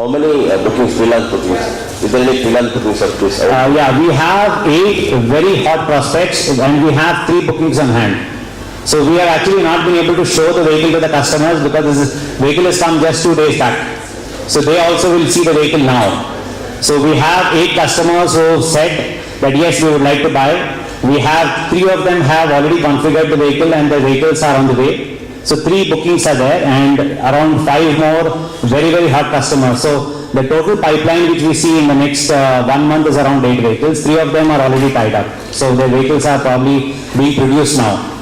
how many bookings, freelance bookings? Is there any freelance bookings of this? Yeah, we have 8 very hot prospects and we have 3 bookings on hand. So we have actually not been able to show the vehicle to the customers because this vehicle has come just 2 days back. So they also will see the vehicle now. So we have 8 customers who said that yes, we would like to buy. We have 3 of them have already configured the vehicle and the vehicles are on the way. So 3 bookings are there and around 5 more very, very hot customers. So the total pipeline which we see in the next 1 month is around 8 vehicles. 3 of them are already tied up. So the vehicles are probably being produced now.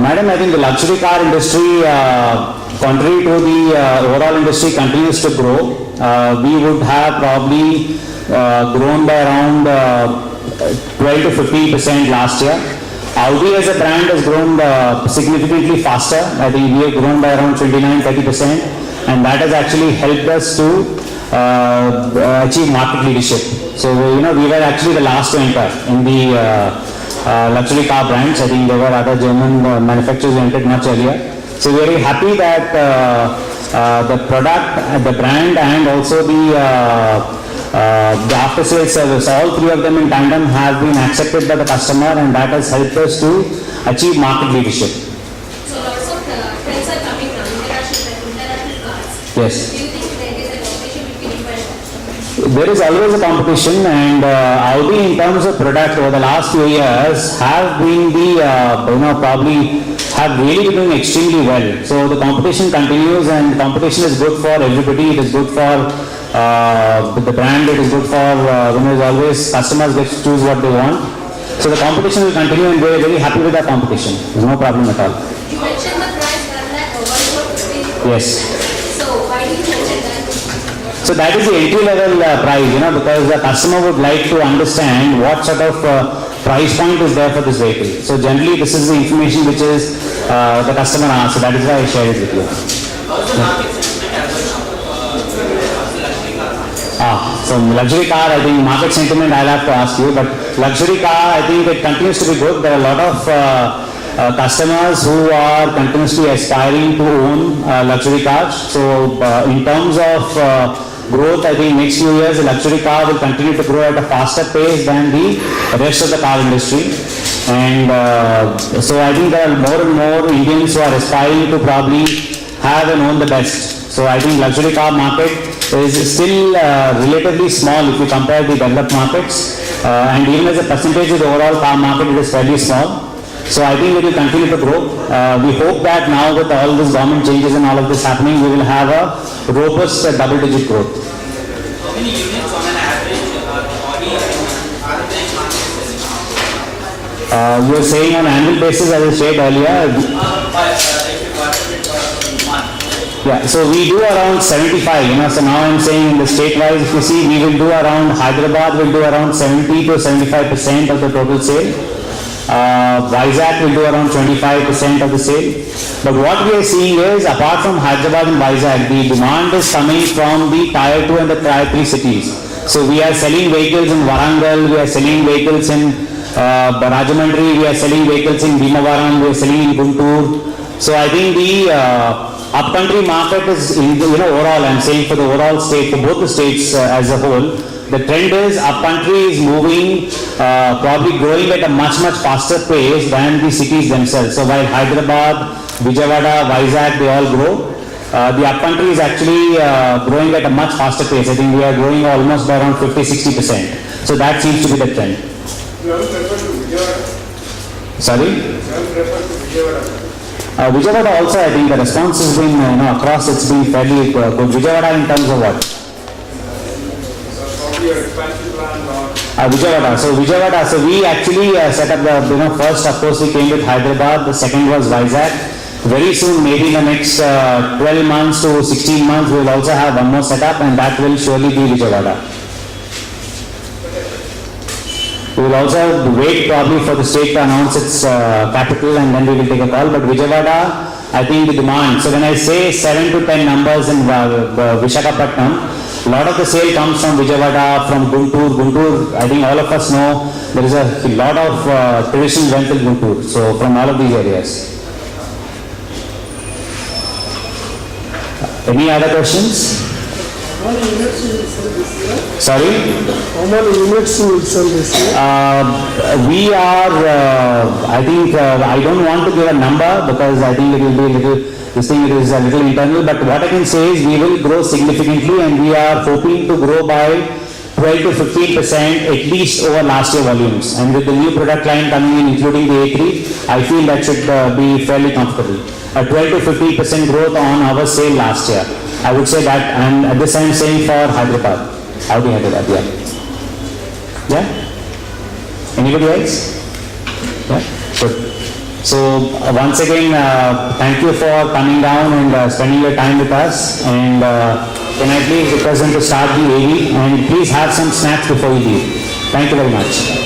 Madam, I think the luxury car industry, contrary to the overall industry, continues to grow. We would have probably grown by around 12 to 15% last year. Audi as a brand has grown significantly faster. I think we have grown by around 29-30%, and that has actually helped us to achieve market leadership. So we were actually the last to enter in the luxury car brands. I think there were other German manufacturers who entered much earlier. So we are very happy that the product, the brand and also the after sales service, all 3 of them in tandem have been accepted by the customer, and that has helped us to achieve market leadership. So lots of trends are coming now, international cars. Yes. Do you think there is a competition between you and There is always a competition, and Audi in terms of product over the last few years have been the probably have really been doing extremely well. So the competition continues, and competition is good for everybody. It is good for the brand. It is good for as always customers get to choose what they want. So the competition will continue, and we are very happy with the competition. There's no problem at all. You mentioned the price 1,50,000. Yes. So why do you mention that? So that is the entry level price, because the customer would like to understand what sort of price point is there for this vehicle. So generally this is the information which is the customer asks. So that is why I share it with you. So luxury car, I think market sentiment I'll have to ask you, but luxury car, I think it continues to be good. There are a lot of customers who are continuously aspiring to own luxury cars. So in terms of growth, I think next few years the luxury car will continue to grow at a faster pace than the rest of the car industry. And so I think there are more and more Indians who are aspiring to probably have and own the best. So I think luxury car market is still relatively small if you compare the developed markets, and even as a percentage of the overall car market it is fairly small. So I think it will continue to grow. We hope that now with all this government changes and all of this happening, we will have a robust double-digit growth. How many units on an average Audi You are saying on an annual basis, as I said earlier. Yeah, so we do around 75, so now I'm saying in the state-wise, if you see, we will do around, Hyderabad will do around 70 to 75% of the total sale. Vizag will do around 25% of the sale. But what we are seeing is, apart from Hyderabad and Vizag, the demand is coming from the Tier 2 and the Tier 3 cities. So we are selling vehicles in Warangal, we are selling vehicles in Rajahmundry, we are selling vehicles in Bhimavaram, we are selling in Guntur. So I think the upcountry market is, overall, I'm saying for the overall state, for both the states as a whole, the trend is upcountry is moving, probably growing at a much faster pace than the cities themselves. So while Hyderabad, Vijayawada, Vizag, they all grow, the upcountry is actually growing at a much faster pace. I think we are growing almost by around 50-60%. So that seems to be the trend. You have referred to Vijayawada. Sorry? You have referred to Vijayawada. Vijayawada also, I think the response has been, across it's been fairly good. Vijayawada in terms of what? So your expansion plan or? Vijayawada. So Vijayawada, so we actually set up the, first of course we came with Hyderabad, the second was Vizag. Very soon, maybe in the next 12 months to 16 months, we will also have one more setup, and that will surely be Vijayawada. We will also wait probably for the state to announce its capital, and then we will take a call. But Vijayawada, I think the demand, so when I say 7 to 10 numbers in Visakhapatnam, a lot of the sale comes from Vijayawada, from Guntur. Guntur, I think all of us know there is a lot of traditional rental Guntur, so from all of these areas. Any other questions? How many units you will sell this year? Sorry? How many units you will sell this year? We are, I think, I don't want to give a number because I think it will be a little, this thing it is a little internal, but what I can say is we will grow significantly and we are hoping to grow by 12 to 15% at least over last year volumes. And with the new product line coming in, including the A3, I feel that should be fairly comfortable. A 12 to 15% growth on our sale last year. I would say that, and this I am saying for Hyderabad. Audi Hyderabad, yeah. Yeah? Anybody else? Yeah? Good. So, once again, thank you for coming down and spending your time with us. And can I please request them to start the AV? And please have some snacks before you leave. Thank you very much.